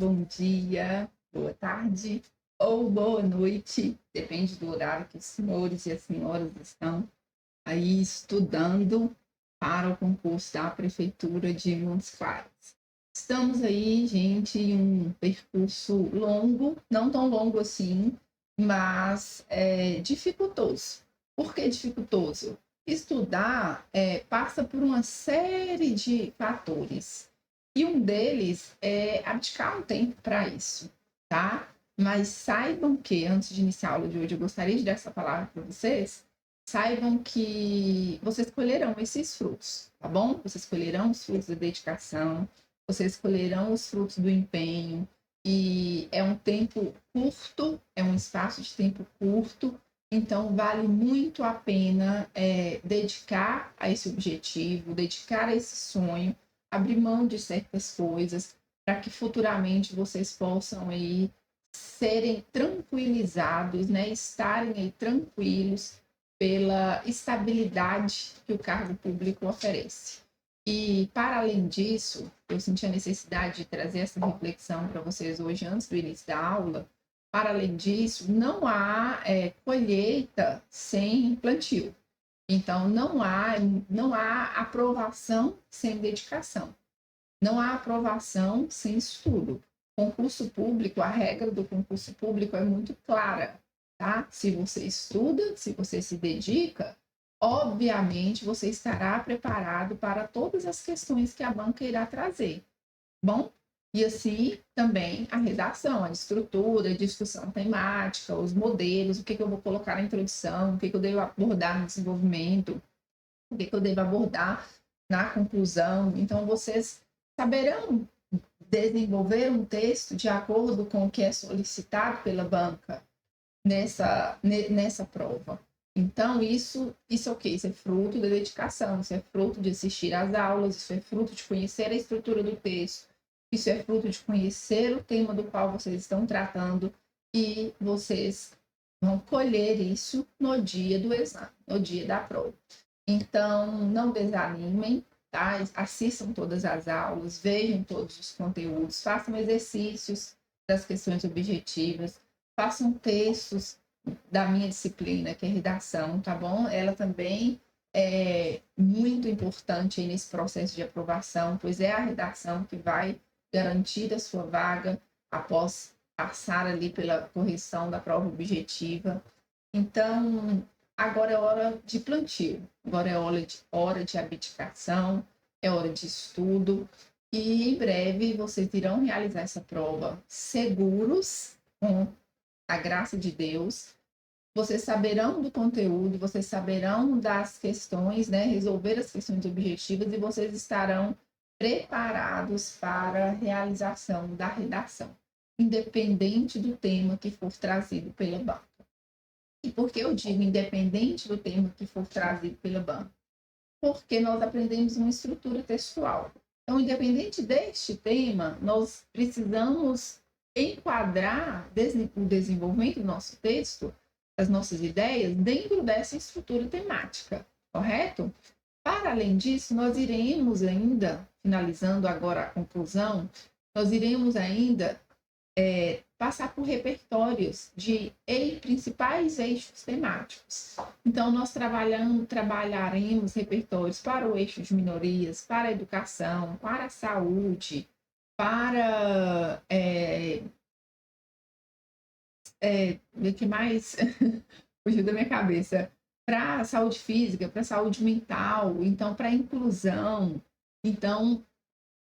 bom dia, boa tarde ou boa noite, depende do horário que os senhores e as senhoras estão aí estudando para o concurso da Prefeitura de Montes Claros. Estamos aí, gente, em um percurso longo, não tão longo assim, mas dificultoso. Por que dificultoso? Estudar passa por uma série de fatores. E um deles é abdicar um tempo para isso, tá? Mas saibam que, antes de iniciar a aula de hoje, eu gostaria de dar essa palavra para vocês. Saibam que vocês colherão esses frutos, tá bom? Vocês colherão os frutos da dedicação, vocês colherão os frutos do empenho, e é um tempo curto, é um espaço de tempo curto, então vale muito a pena dedicar a esse objetivo, dedicar a esse sonho, abrir mão de certas coisas, para que futuramente vocês possam aí serem tranquilizados, né? Estarem aí tranquilos pela estabilidade que o cargo público oferece. E, para além disso, eu senti a necessidade de trazer essa reflexão para vocês hoje, antes do início da aula. Para além disso, não há colheita sem plantio. Então, não há aprovação sem dedicação. Não há aprovação sem estudo. Concurso público, a regra do concurso público é muito clara, tá? Se você estuda, se você se dedica, obviamente você estará preparado para todas as questões que a banca irá trazer. Bom, e assim também a redação, a estrutura, a discussão temática, os modelos, o que eu vou colocar na introdução, o que eu devo abordar no desenvolvimento, o que eu devo abordar na conclusão. Então, vocês saberão desenvolver um texto de acordo com o que é solicitado pela banca nessa prova. Então, isso é o quê? Isso é fruto da dedicação, isso é fruto de assistir às aulas, isso é fruto de conhecer a estrutura do texto, isso é fruto de conhecer o tema do qual vocês estão tratando, e vocês vão colher isso no dia do exame, no dia da prova. Então, não desanimem, tá? Assistam todas as aulas, vejam todos os conteúdos, façam exercícios das questões objetivas, façam textos da minha disciplina, que é redação, tá bom? Ela também é muito importante aí nesse processo de aprovação, pois é a redação que vai garantir a sua vaga após passar ali pela correção da prova objetiva. Então, agora é hora de plantio, agora é hora de abdicação, é hora de estudo, e em breve vocês irão realizar essa prova seguros, com a graça de Deus. Vocês saberão do conteúdo, vocês saberão das questões, né? Resolver as questões objetivas, e vocês estarão preparados para a realização da redação, independente do tema que for trazido pela banca. E por que eu digo independente do tema que for trazido pela banca? Porque nós aprendemos uma estrutura textual. Então, independente deste tema, nós precisamos enquadrar o desenvolvimento do nosso texto, as nossas ideias, dentro dessa estrutura temática, correto? Para além disso, nós iremos ainda, finalizando agora a conclusão, nós iremos ainda passar por repertórios de principais eixos temáticos. Então, nós trabalharemos repertórios para o eixo de minorias, para a educação, para a saúde, para o que mais fugiu da minha cabeça, para a saúde física, para a saúde mental, então para a inclusão, então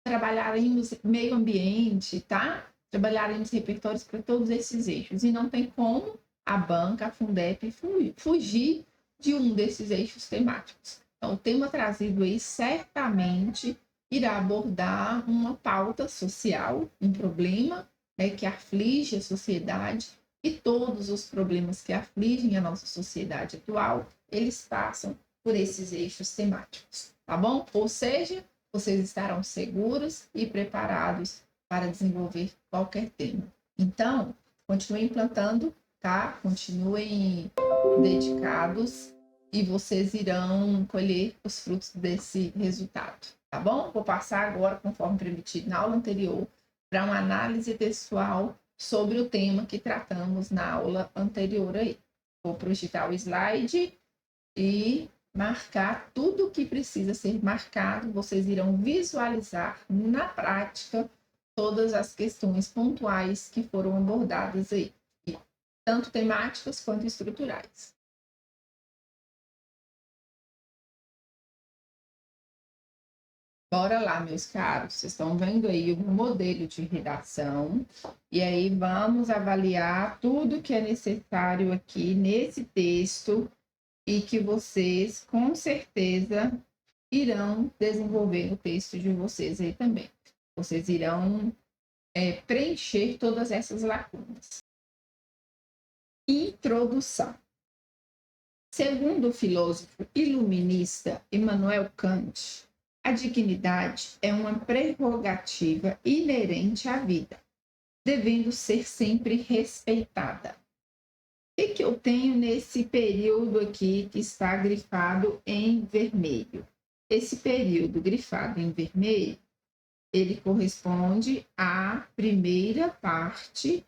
trabalharemos meio ambiente, tá? Trabalharemos repertórios para todos esses eixos, e não tem como a banca, a Fundep, fugir de um desses eixos temáticos. Então, o tema trazido aí certamente irá abordar uma pauta social, um problema que aflige a sociedade, e todos os problemas que afligem a nossa sociedade atual, eles passam por esses eixos temáticos, tá bom? Ou seja, vocês estarão seguros e preparados para desenvolver qualquer tema. Então, continuem plantando, tá? Continuem dedicados, e vocês irão colher os frutos desse resultado, tá bom? Vou passar agora, conforme permitido na aula anterior, para uma análise textual sobre o tema que tratamos na aula anterior aí. Vou projetar o slide e marcar tudo o que precisa ser marcado. Vocês irão visualizar na prática todas as questões pontuais que foram abordadas aí, tanto temáticas quanto estruturais. Bora lá, meus caros. Vocês estão vendo aí o modelo de redação. E aí vamos avaliar tudo que é necessário aqui nesse texto e que vocês, com certeza, irão desenvolver no texto de vocês aí também. Vocês irão preencher todas essas lacunas. Introdução. Segundo o filósofo iluminista Immanuel Kant, a dignidade é uma prerrogativa inerente à vida, devendo ser sempre respeitada. O que eu tenho nesse período aqui que está grifado em vermelho? Esse período grifado em vermelho, ele corresponde à primeira parte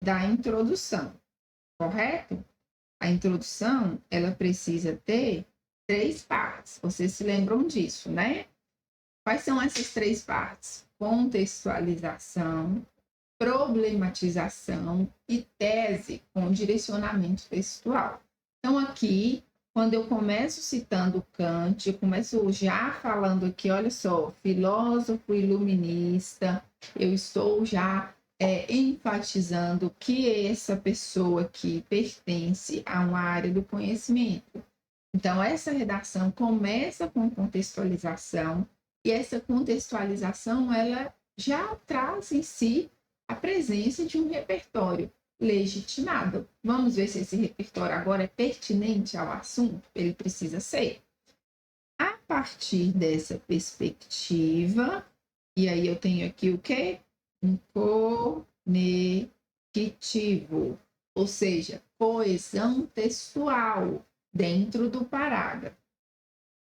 da introdução, correto? A introdução, ela precisa ter 3 partes. Vocês se lembram disso, né? Quais são essas 3 partes? Contextualização, problematização e tese com direcionamento textual. Então, aqui, quando eu começo citando Kant, eu começo já falando aqui, olha só, filósofo iluminista, eu estou já enfatizando que essa pessoa aqui pertence a uma área do conhecimento. Então, essa redação começa com contextualização, e essa contextualização, ela já traz em si a presença de um repertório legitimado. Vamos ver se esse repertório agora é pertinente ao assunto? Ele precisa ser. A partir dessa perspectiva, e aí eu tenho aqui o quê? Um conectivo, ou seja, coesão textual dentro do parágrafo.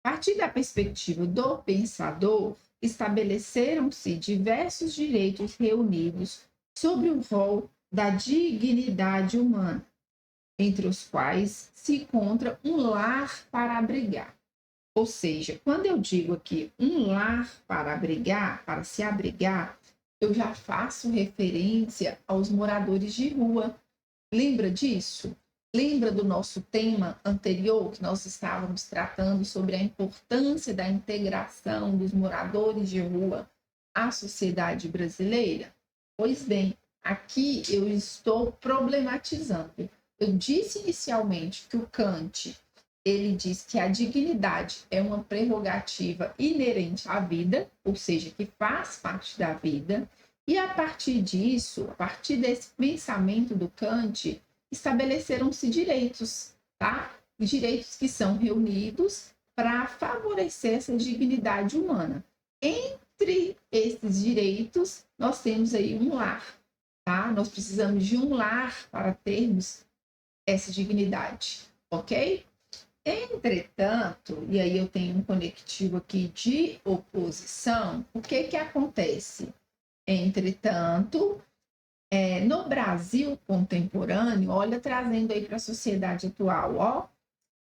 A partir da perspectiva do pensador, estabeleceram-se diversos direitos reunidos sobre o rol da dignidade humana, entre os quais se encontra um lar para abrigar. Ou seja, quando eu digo aqui um lar para abrigar, para se abrigar, eu já faço referência aos moradores de rua. Lembra disso? Lembra do nosso tema anterior, que nós estávamos tratando sobre a importância da integração dos moradores de rua à sociedade brasileira? Pois bem, aqui eu estou problematizando. Eu disse inicialmente que o Kant, ele diz que a dignidade é uma prerrogativa inerente à vida, ou seja, que faz parte da vida, e a partir disso, a partir desse pensamento do Kant, estabeleceram-se direitos, tá? Direitos que são reunidos para favorecer essa dignidade humana. Entre esses direitos, nós temos aí um lar, tá? Nós precisamos de um lar para termos essa dignidade, ok? Entretanto, e aí eu tenho um conectivo aqui de oposição, o que que acontece? Entretanto, no Brasil contemporâneo, olha, trazendo aí para a sociedade atual, ó,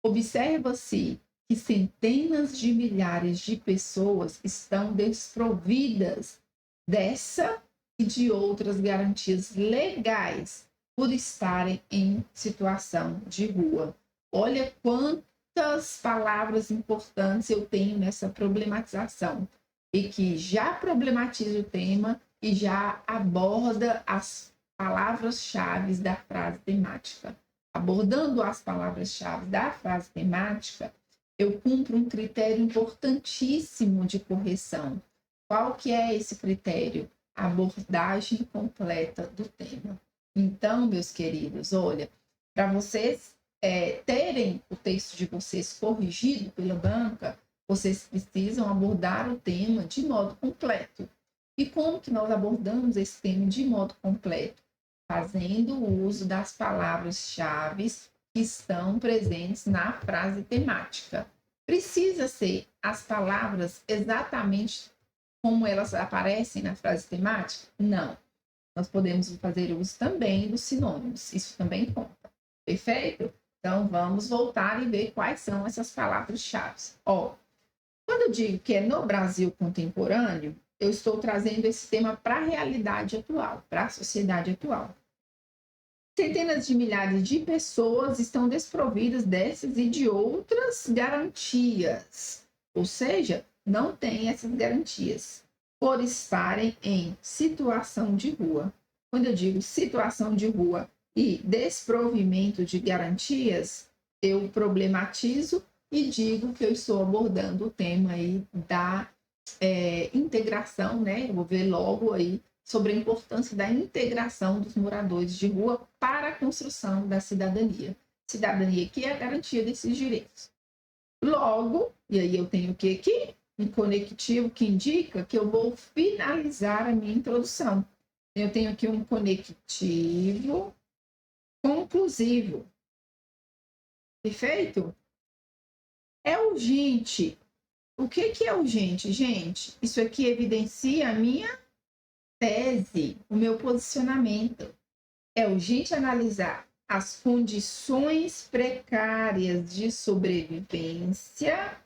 observa-se que centenas de milhares de pessoas estão desprovidas dessa e de outras garantias legais por estarem em situação de rua. Olha quantas palavras importantes eu tenho nessa problematização e que já problematiza o tema e já aborda as palavras-chave da frase temática. Abordando as palavras-chave da frase temática, eu cumpro um critério importantíssimo de correção. Qual que é esse critério? A abordagem completa do tema. Então, meus queridos, olha, para vocês terem o texto de vocês corrigido pela banca, vocês precisam abordar o tema de modo completo. E como que nós abordamos esse tema de modo completo? Fazendo o uso das palavras-chave que estão presentes na frase temática. Precisa ser as palavras exatamente como elas aparecem na frase temática? Não. Nós podemos fazer uso também dos sinônimos. Isso também conta. Perfeito? Então, vamos voltar e ver quais são essas palavras-chave. Ó, quando eu digo que é no Brasil contemporâneo, eu estou trazendo esse tema para a realidade atual, para a sociedade atual. Centenas de milhares de pessoas estão desprovidas dessas e de outras garantias, ou seja, não têm essas garantias por estarem em situação de rua. Quando eu digo situação de rua e desprovimento de garantias, eu problematizo e digo que eu estou abordando o tema aí da integração, né? Eu vou ver logo aí sobre a importância da integração dos moradores de rua para a construção da cidadania. Cidadania que é a garantia desses direitos. Logo, e aí eu tenho o que aqui? Um conectivo que indica que eu vou finalizar a minha introdução. Eu tenho aqui um conectivo conclusivo. Perfeito? É urgente. O que é urgente, gente? Isso aqui evidencia a minha tese, o meu posicionamento. É urgente analisar as condições precárias de sobrevivência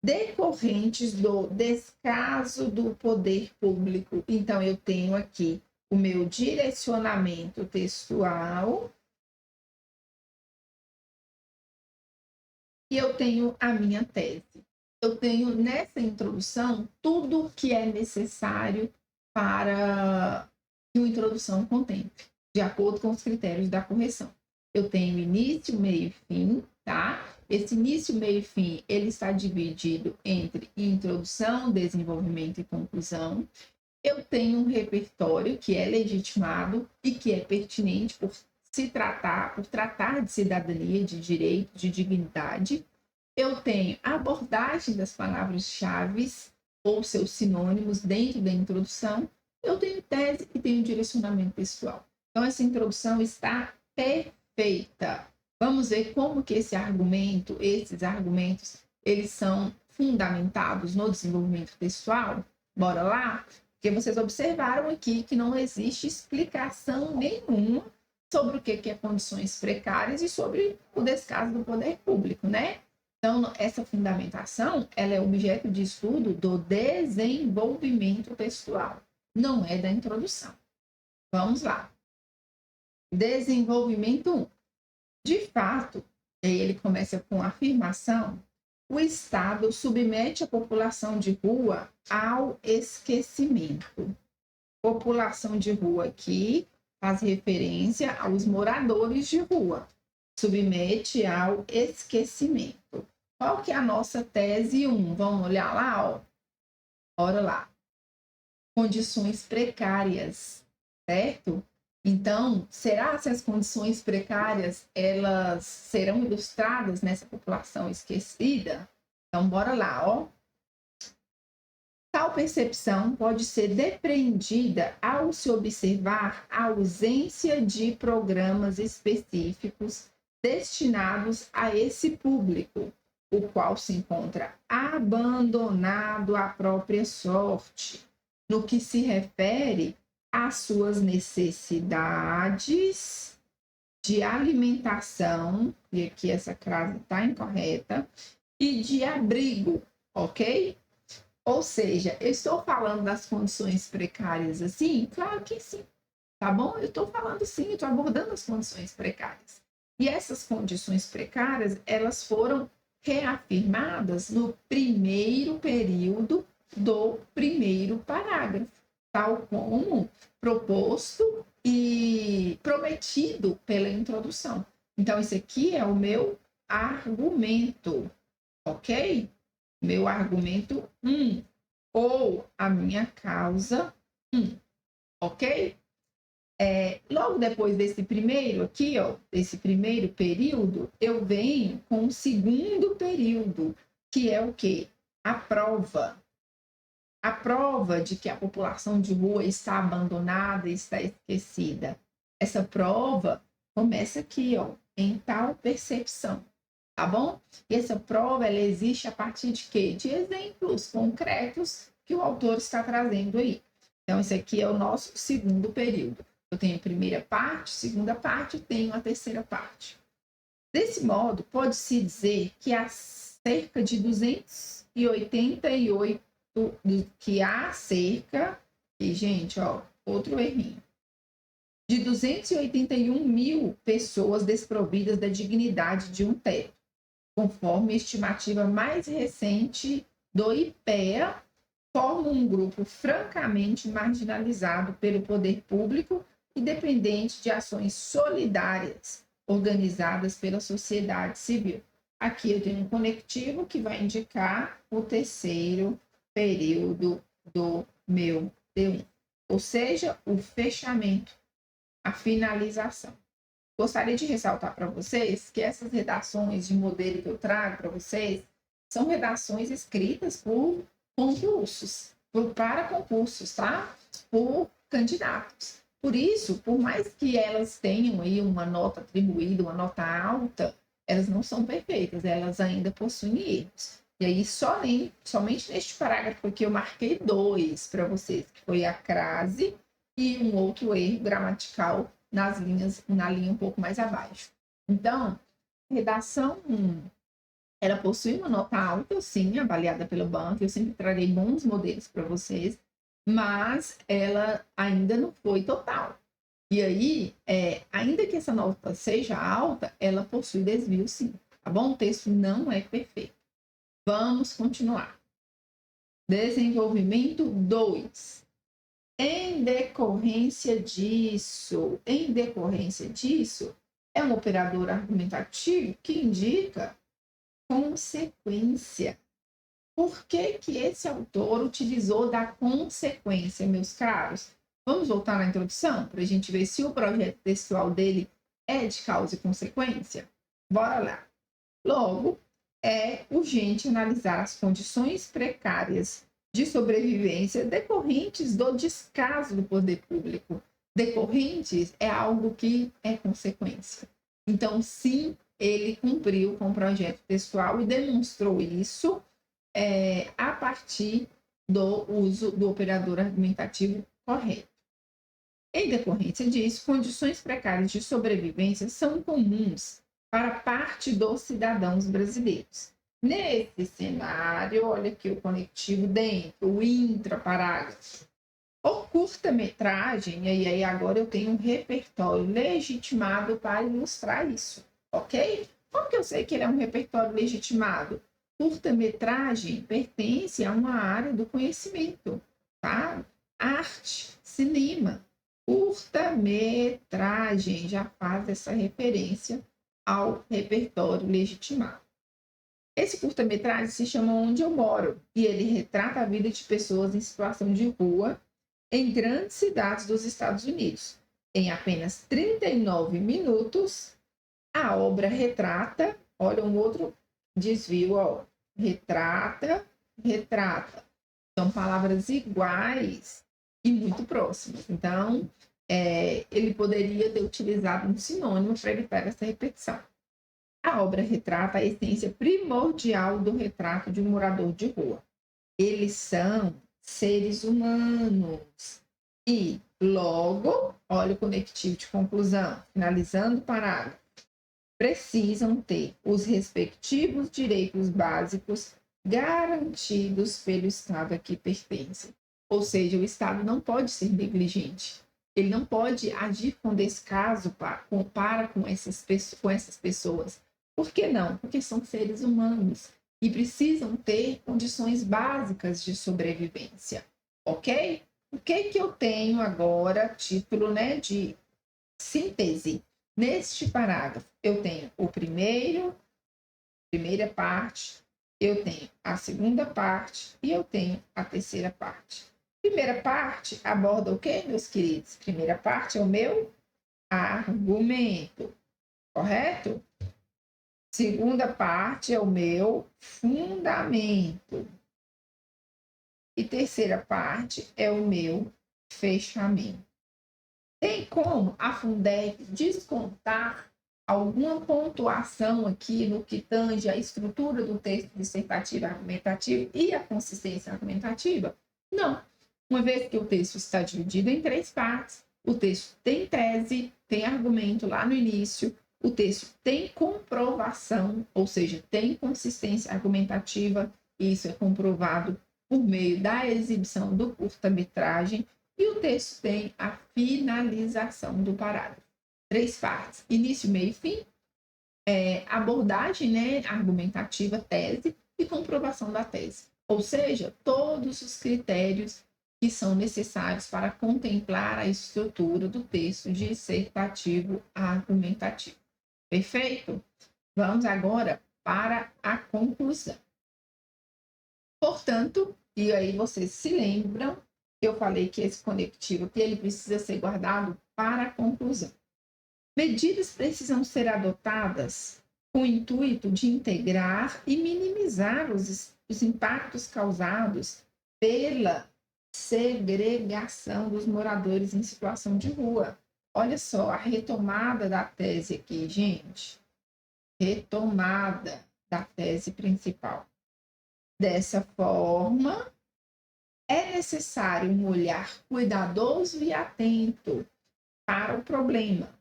decorrentes do descaso do poder público. Então, eu tenho aqui o meu direcionamento textual e eu tenho a minha tese. Eu tenho nessa introdução tudo o que é necessário para que uma introdução contemple, de acordo com os critérios da correção. Eu tenho início, meio e fim, tá? Esse início, meio e fim, ele está dividido entre introdução, desenvolvimento e conclusão. Eu tenho um repertório que é legitimado e que é pertinente por tratar de cidadania, de direito, de dignidade. Eu tenho a abordagem das palavras-chave ou seus sinônimos dentro da introdução. Eu tenho tese e tenho direcionamento pessoal. Então, essa introdução está perfeita. Vamos ver como que esses argumentos, eles são fundamentados no desenvolvimento pessoal? Bora lá? Porque vocês observaram aqui que não existe explicação nenhuma sobre o que é condições precárias e sobre o descaso do poder público, né? Então, essa fundamentação, ela é objeto de estudo do desenvolvimento textual, não é da introdução. Vamos lá. Desenvolvimento 1. De fato, ele começa com a afirmação: o Estado submete a população de rua ao esquecimento. População de rua aqui faz referência aos moradores de rua. Submete ao esquecimento. Qual que é a nossa tese 1? Vamos olhar lá, ó. Bora lá. Condições precárias, certo? Então, será que as condições precárias, elas serão ilustradas nessa população esquecida? Então, bora lá, ó. Tal percepção pode ser depreendida ao se observar a ausência de programas específicos destinados a esse público, o qual se encontra abandonado à própria sorte, no que se refere às suas necessidades de alimentação, e aqui essa frase está incorreta, e de abrigo, ok? Ou seja, eu estou falando das condições precárias assim? Claro que sim, tá bom? Eu estou falando sim, eu estou abordando as condições precárias. E essas condições precárias, elas foram reafirmadas no primeiro período do primeiro parágrafo, tal como proposto e prometido pela introdução. Então, esse aqui é o meu argumento, ok? Meu argumento 1, ou a minha causa 1, ok? Logo depois desse primeiro aqui, ó, desse primeiro período, eu venho com o segundo período, que é o quê? A prova. A prova de que a população de rua está abandonada, está esquecida. Essa prova começa aqui, ó, em tal percepção, tá bom? E essa prova, ela existe a partir de quê? De exemplos concretos que o autor está trazendo aí. Então, esse aqui é o nosso segundo período. Eu tenho a primeira parte, segunda parte, tenho a terceira parte. Desse modo, pode-se dizer que há cerca de 288, e gente, ó, outro errinho, de 281 mil pessoas desprovidas da dignidade de um teto, conforme a estimativa mais recente do IPEA, formam um grupo francamente marginalizado pelo poder público e dependente de ações solidárias organizadas pela sociedade civil. Aqui eu tenho um conectivo que vai indicar o terceiro período do meu D1, ou seja, o fechamento, a finalização. Gostaria de ressaltar para vocês que essas redações de modelo que eu trago para vocês são redações escritas por concursos, para concursos, tá? Por candidatos. Por isso, por mais que elas tenham aí uma nota atribuída, uma nota alta, elas não são perfeitas, elas ainda possuem erros. E aí, somente neste parágrafo aqui eu marquei 2 para vocês, que foi a crase e um outro erro gramatical na linha um pouco mais abaixo. Então, redação 1, ela possui uma nota alta, sim, avaliada pelo banco. Eu sempre trarei bons modelos para vocês, mas ela ainda não foi total. E aí, ainda que essa nota seja alta, ela possui desvio, sim. Tá bom? O texto não é perfeito. Vamos continuar. Desenvolvimento 2. Em decorrência disso, é um operador argumentativo que indica consequência. Por que que esse autor utilizou da consequência, meus caros? Vamos voltar na introdução para a gente ver se o projeto textual dele é de causa e consequência? Bora lá. Logo, é urgente analisar as condições precárias de sobrevivência decorrentes do descaso do poder público. Decorrentes é algo que é consequência. Então, sim, ele cumpriu com o projeto textual e demonstrou isso a partir do uso do operador argumentativo correto. Em decorrência disso, condições precárias de sobrevivência são comuns para parte dos cidadãos brasileiros. Nesse cenário, olha aqui o conectivo dentro, o intraparágrafo. O curta-metragem, e aí agora eu tenho um repertório legitimado para ilustrar isso, ok? Como que eu sei que ele é um repertório legitimado? Curta-metragem pertence a uma área do conhecimento, tá? Arte, cinema. Curta-metragem já faz essa referência ao repertório legitimado. Esse curta-metragem se chama Onde Eu Moro e ele retrata a vida de pessoas em situação de rua em grandes cidades dos Estados Unidos. Em apenas 39 minutos, a obra retrata, olha um outro desvio, ó, retrata. São palavras iguais e muito próximas. Então, ele poderia ter utilizado um sinônimo para evitar essa repetição. A obra retrata a essência primordial do retrato de um morador de rua. Eles são seres humanos. E, logo, olha o conectivo de conclusão, finalizando o parágrafo, precisam ter os respectivos direitos básicos garantidos pelo Estado a que pertencem. Ou seja, o Estado não pode ser negligente. Ele não pode agir com descaso para com essas pessoas. Por que não? Porque são seres humanos e precisam ter condições básicas de sobrevivência, ok? O que eu tenho agora, título, né, de síntese? Neste parágrafo, eu tenho primeira parte, eu tenho a segunda parte e eu tenho a terceira parte. Primeira parte aborda o quê, meus queridos? Primeira parte é o meu argumento, correto? Segunda parte é o meu fundamento. E terceira parte é o meu fechamento. Tem como a Fundeb descontar alguma pontuação aqui no que tange a estrutura do texto dissertativo argumentativo e a consistência argumentativa? Não. Uma vez que o texto está dividido em 3 partes, o texto tem tese, tem argumento lá no início, o texto tem comprovação, ou seja, tem consistência argumentativa, e isso é comprovado por meio da exibição do curta-metragem, e o texto tem a finalização do parágrafo. 3 partes, início, meio e fim, abordagem, né, argumentativa, tese e comprovação da tese. Ou seja, todos os critérios que são necessários para contemplar a estrutura do texto dissertativo argumentativo. Perfeito? Vamos agora para a conclusão. Portanto, e aí vocês se lembram, eu falei que esse conectivo que ele precisa ser guardado para a conclusão. Medidas precisam ser adotadas com o intuito de integrar e minimizar os impactos causados pela segregação dos moradores em situação de rua. Olha só a retomada da tese aqui, gente. Retomada da tese principal. Dessa forma, é necessário um olhar cuidadoso e atento para o problema,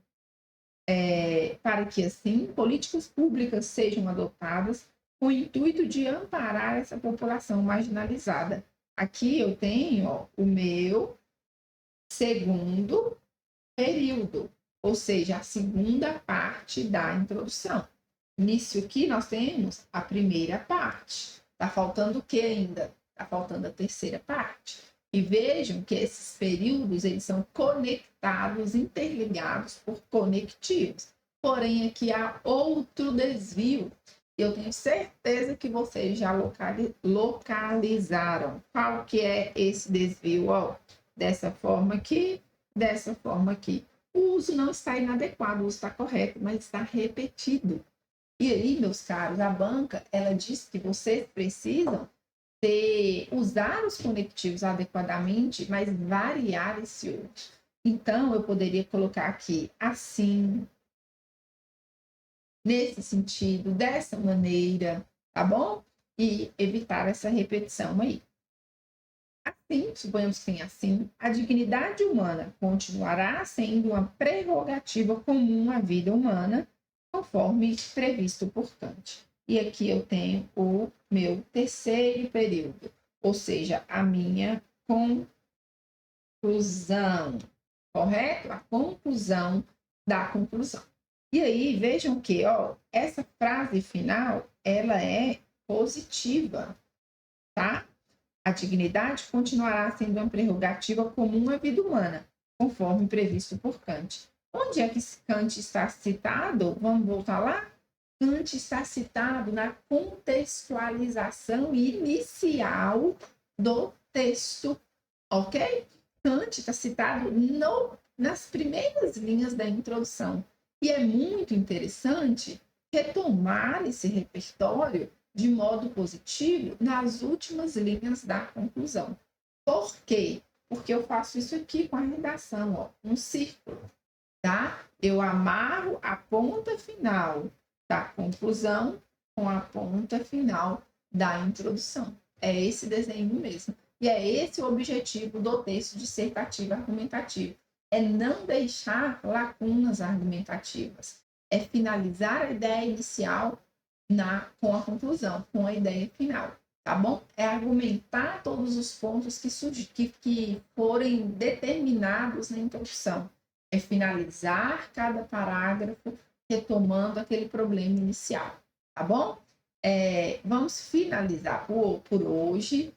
para que, assim, políticas públicas sejam adotadas com o intuito de amparar essa população marginalizada. Aqui eu tenho o meu segundo período, ou seja, a segunda parte da introdução. Nisso aqui nós temos a primeira parte. Está faltando o que ainda? Está faltando a terceira parte. E vejam que esses períodos eles são conectados, interligados por conectivos. Porém, aqui há outro desvio. Eu tenho certeza que vocês já localizaram. Qual que é esse desvio? Ó, dessa forma aqui, dessa forma aqui. O uso não está inadequado, o uso está correto, mas está repetido. E aí, meus caros, a banca, ela diz que vocês precisam usar os conectivos adequadamente, mas variar esse uso. Então, eu poderia colocar aqui assim, nesse sentido, dessa maneira, tá bom? E evitar essa repetição aí. Assim, suponhamos que tem assim, a dignidade humana continuará sendo uma prerrogativa comum à vida humana, conforme previsto por Kant. E aqui eu tenho o meu terceiro período, ou seja, a minha conclusão, correto? A conclusão da conclusão. E aí, vejam que, ó, essa frase final, ela é positiva, tá? A dignidade continuará sendo uma prerrogativa comum à vida humana, conforme previsto por Kant. Onde é que Kant está citado? Vamos voltar lá? Kant está citado na contextualização inicial do texto, ok? Kant está citado nas primeiras linhas da introdução. E é muito interessante retomar esse repertório de modo positivo nas últimas linhas da conclusão. Por quê? Porque eu faço isso aqui com a redação, ó, um círculo, tá? Eu amarro a ponta final da conclusão com a ponta final da introdução. É esse desenho mesmo. E é esse o objetivo do texto dissertativo argumentativo. É não deixar lacunas argumentativas. É finalizar a ideia inicial com a conclusão, com a ideia final, tá bom? É argumentar todos os pontos que forem determinados na introdução. É finalizar cada parágrafo retomando aquele problema inicial, tá bom? Vamos finalizar por hoje.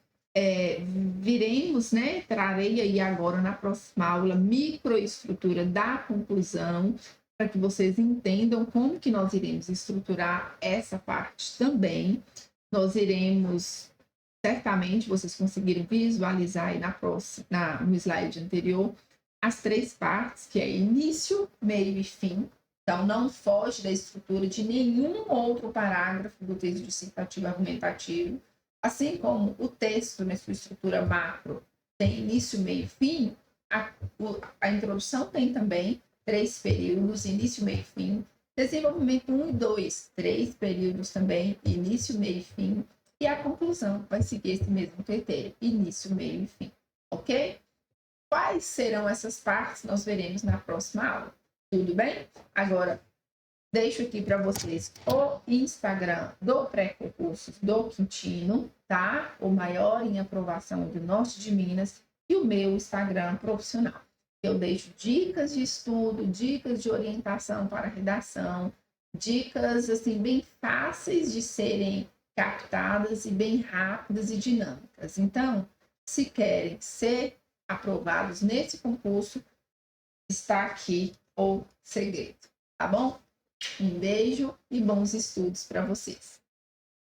Viremos, né? Trarei aí agora na próxima aula microestrutura da conclusão, para que vocês entendam como que nós iremos estruturar essa parte também. Nós iremos, certamente, vocês conseguiram visualizar aí no slide anterior, as 3 partes, que é início, meio e fim. Então, não foge da estrutura de nenhum outro parágrafo do texto dissertativo argumentativo. Assim como o texto, na sua estrutura macro, tem início, meio e fim, a introdução tem também 3 períodos, início, meio e fim. Desenvolvimento 1 e 2, 3 períodos também, início, meio e fim. e a conclusão vai seguir esse mesmo critério, início, meio e fim, ok? Quais serão essas partes? Nós veremos na próxima aula, tudo bem? Agora, deixo aqui para vocês o Instagram do pré-concursos do Quintino, tá? O maior em aprovação do norte de Minas, e o meu Instagram profissional. Eu deixo dicas de estudo, dicas de orientação para redação, dicas assim bem fáceis de serem captadas e bem rápidas e dinâmicas. Então, se querem ser aprovados nesse concurso, está aqui o segredo, tá bom? Um beijo e bons estudos para vocês.